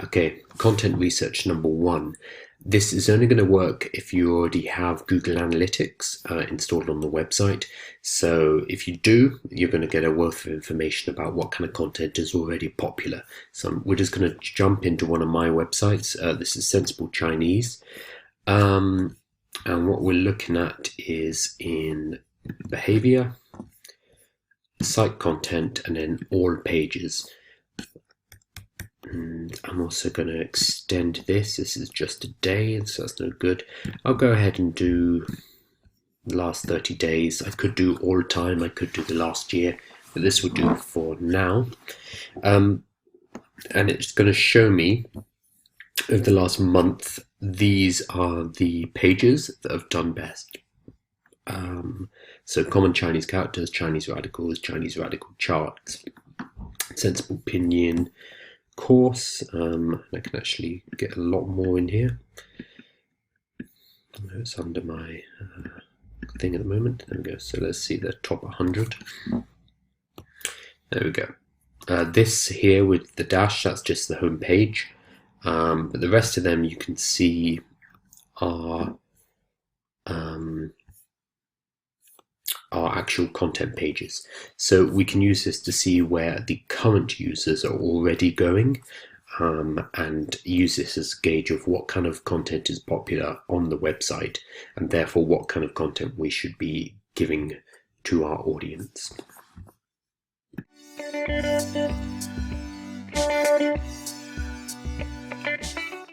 Okay, content research number one. This is only going to work if you already have Google Analytics installed on the website. So if you do, you're going to get a wealth of information about what kind of content is already popular. So we're just going to jump into one of my websites. This is Sensible Chinese. And what we're looking at is in behavior, site content, and then all pages. And I'm also going to extend this. This is just a day, so that's no good. I'll go ahead and do the last 30 days. I could do all time, I could do the last year, but this will do for now. And it's going to show me over the last month, these are the pages that have done best. So common Chinese characters, Chinese radicals, Chinese radical charts, sensible opinion, course. I can actually get a lot more in here. It's under my thing at the moment. There we go. So let's see the top 100. There we go. This here with the dash, that's just the home page. But the rest of them you can see are actual content pages. So we can use this to see where the current users are already going, and use this as a gauge of what kind of content is popular on the website, and therefore what kind of content we should be giving to our audience.